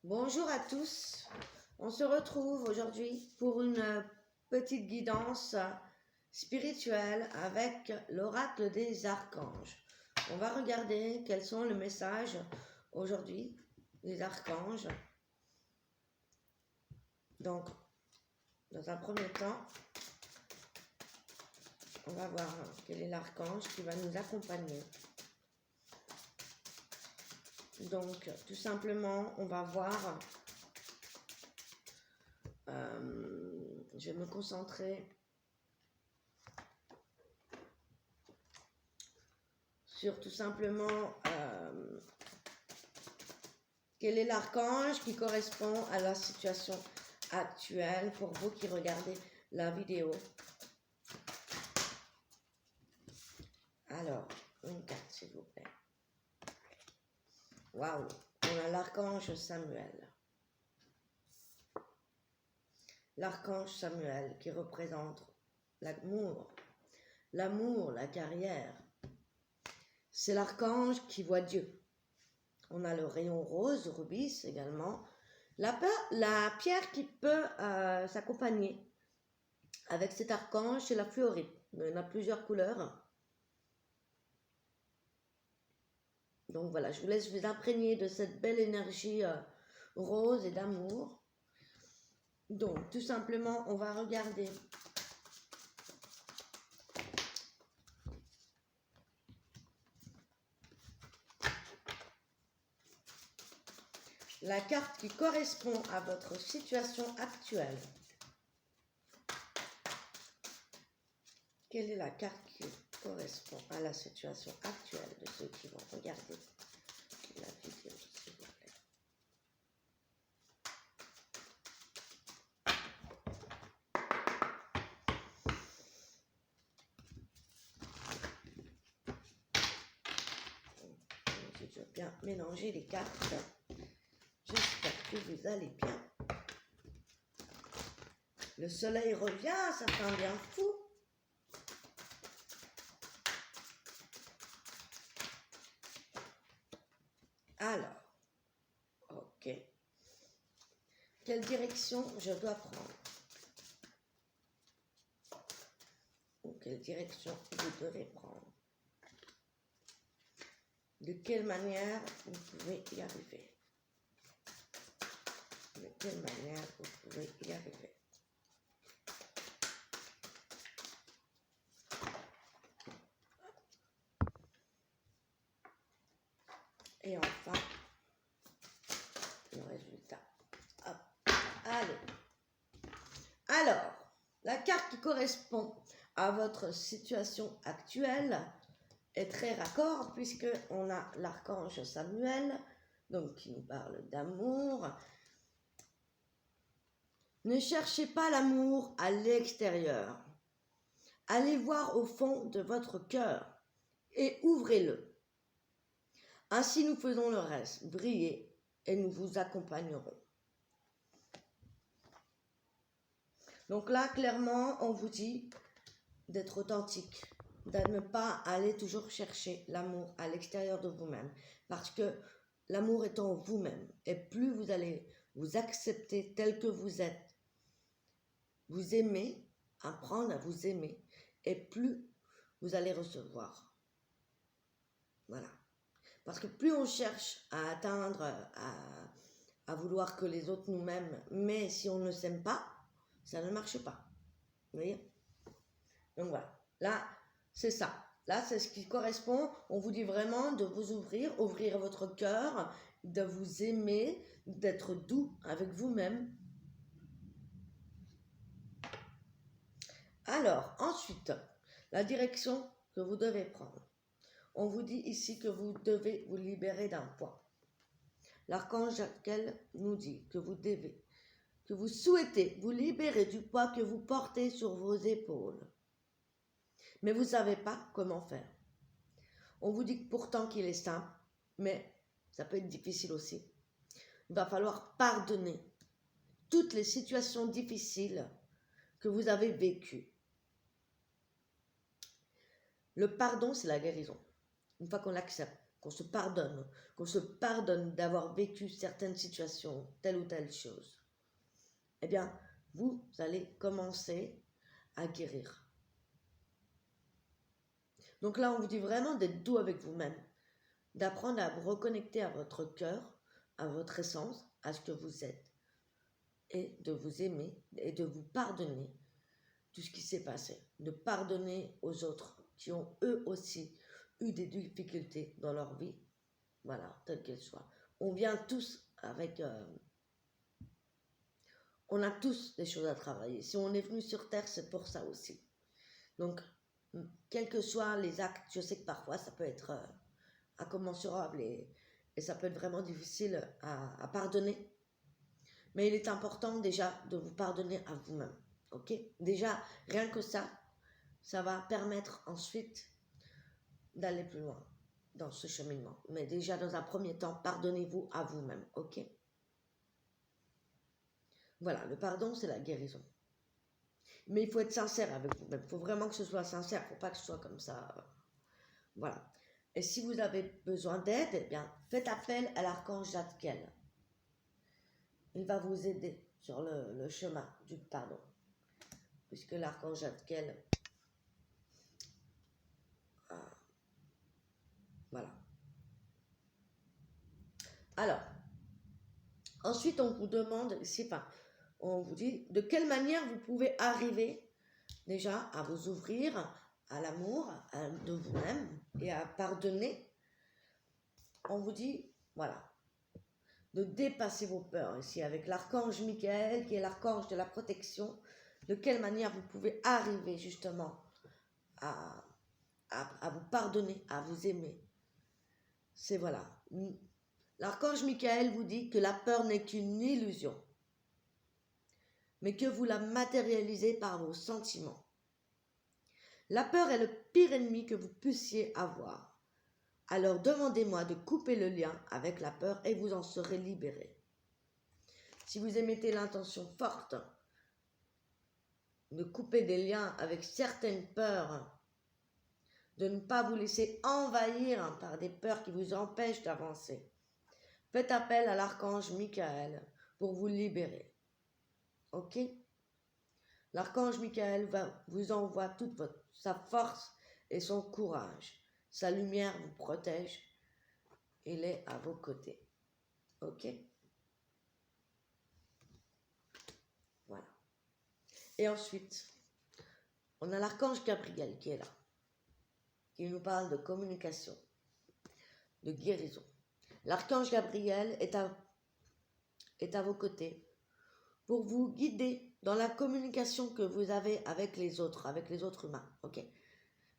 Bonjour à tous, on se retrouve aujourd'hui pour une petite guidance spirituelle avec l'oracle des archanges. On va regarder quels sont les messages aujourd'hui des archanges. Donc, dans un premier temps, on va voir quel est l'archange qui va nous accompagner. Donc, tout simplement, on va voir, je vais me concentrer sur tout simplement quel est l'archange qui correspond à la situation actuelle pour vous qui regardez la vidéo. Alors, une carte s'il vous plaît. Waouh, on a l'archange Samuel. L'archange Samuel qui représente l'amour, la carrière. C'est l'archange qui voit Dieu. On a le rayon rose, rubis également. La pierre qui peut s'accompagner avec cet archange, c'est la fluorite. Il y en a plusieurs couleurs. Donc voilà, je vous laisse vous imprégner de cette belle énergie rose et d'amour. Donc tout simplement, on va regarder la carte qui correspond à votre situation actuelle. Quelle est la carte qui correspond à la situation actuelle de ceux qui vont regarder la vidéo, s'il vous plaît? Je vais bien mélanger les cartes. J'espère que vous allez bien. Le soleil revient, ça fait un bien fou. Alors, ok. Quelle direction je dois prendre? Ou quelle direction vous devez prendre? De quelle manière vous pouvez y arriver? De quelle manière vous pouvez y arriver? Et enfin, le résultat. Hop. Allez. Alors, la carte qui correspond à votre situation actuelle est très raccord puisque on a l'archange Samuel, donc qui nous parle d'amour. Ne cherchez pas l'amour à l'extérieur. Allez voir au fond de votre cœur et ouvrez-le. Ainsi nous faisons le reste, briller et nous vous accompagnerons. Donc là, clairement, on vous dit d'être authentique, de ne pas aller toujours chercher l'amour à l'extérieur de vous-même, parce que l'amour est en vous-même, et plus vous allez vous accepter tel que vous êtes, vous aimer, apprendre à vous aimer, et plus vous allez recevoir. Voilà. Parce que plus on cherche à atteindre, à vouloir que les autres nous aiment, mais si on ne s'aime pas, ça ne marche pas. Vous voyez? Donc voilà. Là, c'est ça. Là, c'est ce qui correspond. On vous dit vraiment de vous ouvrir votre cœur, de vous aimer, d'être doux avec vous-même. Alors, ensuite, la direction que vous devez prendre. On vous dit ici que vous devez vous libérer d'un poids. L'archange Jaquel nous dit que vous souhaitez vous libérer du poids que vous portez sur vos épaules. Mais vous ne savez pas comment faire. On vous dit pourtant qu'il est simple, mais ça peut être difficile aussi. Il va falloir pardonner toutes les situations difficiles que vous avez vécues. Le pardon, c'est la guérison. Une fois qu'on l'accepte, qu'on se pardonne d'avoir vécu certaines situations, telle ou telle chose, eh bien, vous allez commencer à guérir. Donc là, on vous dit vraiment d'être doux avec vous-même, d'apprendre à vous reconnecter à votre cœur, à votre essence, à ce que vous êtes, et de vous aimer et de vous pardonner tout ce qui s'est passé, de pardonner aux autres qui ont eux aussi eu des difficultés dans leur vie, voilà, telle qu'elle soit. On vient tous avec... on a tous des choses à travailler. Si on est venu sur Terre, c'est pour ça aussi. Donc, quels que soient les actes, je sais que parfois ça peut être incommensurable et ça peut être vraiment difficile à pardonner. Mais il est important déjà de vous pardonner à vous-même. Ok? Déjà, rien que ça va permettre ensuite d'aller plus loin dans ce cheminement. Mais déjà, dans un premier temps, pardonnez-vous à vous-même. Ok? Voilà, le pardon, c'est la guérison. Mais il faut être sincère avec vous-même. Il faut vraiment que ce soit sincère. Il ne faut pas que ce soit comme ça. Voilà. Et si vous avez besoin d'aide, eh bien, faites appel à l'archange Zadkiel. Il va vous aider sur le chemin du pardon. Puisque l'archange Zadkiel, voilà. Alors, ensuite, on vous demande, on vous dit de quelle manière vous pouvez arriver déjà à vous ouvrir à l'amour de vous-même et à pardonner. On vous dit, voilà, de dépasser vos peurs ici avec l'archange Michael qui est l'archange de la protection. De quelle manière vous pouvez arriver justement à vous pardonner, à vous aimer. C'est voilà. L'archange Michael vous dit que la peur n'est qu'une illusion, mais que vous la matérialisez par vos sentiments. La peur est le pire ennemi que vous puissiez avoir. Alors demandez-moi de couper le lien avec la peur et vous en serez libéré. Si vous émettez l'intention forte de couper des liens avec certaines peurs, de ne pas vous laisser envahir par des peurs qui vous empêchent d'avancer, faites appel à l'archange Michael pour vous libérer. Ok? L'archange Michael vous envoie toute sa force et son courage. Sa lumière vous protège. Il est à vos côtés. Ok? Voilà. Et ensuite, on a l'archange Gabriel qui est là, qui nous parle de communication, de guérison. L'archange Gabriel est à vos côtés pour vous guider dans la communication que vous avez avec les autres humains, ok?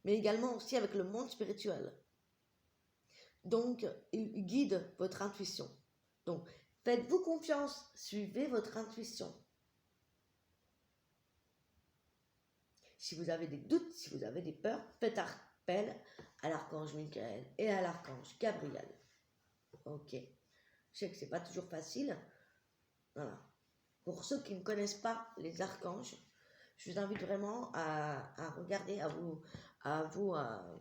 Mais également aussi avec le monde spirituel. Donc, il guide votre intuition. Donc, faites-vous confiance, suivez votre intuition. Si vous avez des doutes, si vous avez des peurs, faites appel à l'archange Michael et à l'archange Gabriel. Ok. Je sais que c'est pas toujours facile. Voilà. Pour ceux qui ne connaissent pas les archanges, je vous invite vraiment à regarder, à vous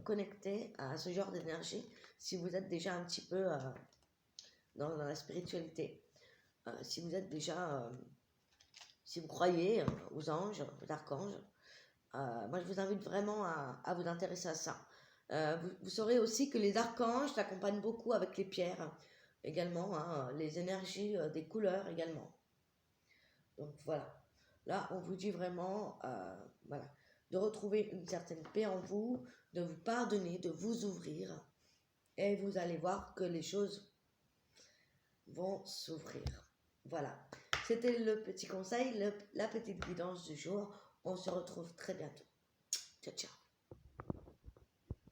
connecter à ce genre d'énergie si vous êtes déjà un petit peu dans la spiritualité. Si vous êtes déjà, si vous croyez aux anges, aux archanges, moi je vous invite vraiment à vous intéresser à ça. Vous saurez aussi que les archanges s'accompagnent beaucoup avec les pierres également, hein, les énergies des couleurs également. Donc voilà, là on vous dit vraiment voilà, de retrouver une certaine paix en vous, de vous pardonner, de vous ouvrir et vous allez voir que les choses vont s'ouvrir. Voilà, c'était le petit conseil, la petite guidance du jour. On se retrouve très bientôt. Ciao, ciao.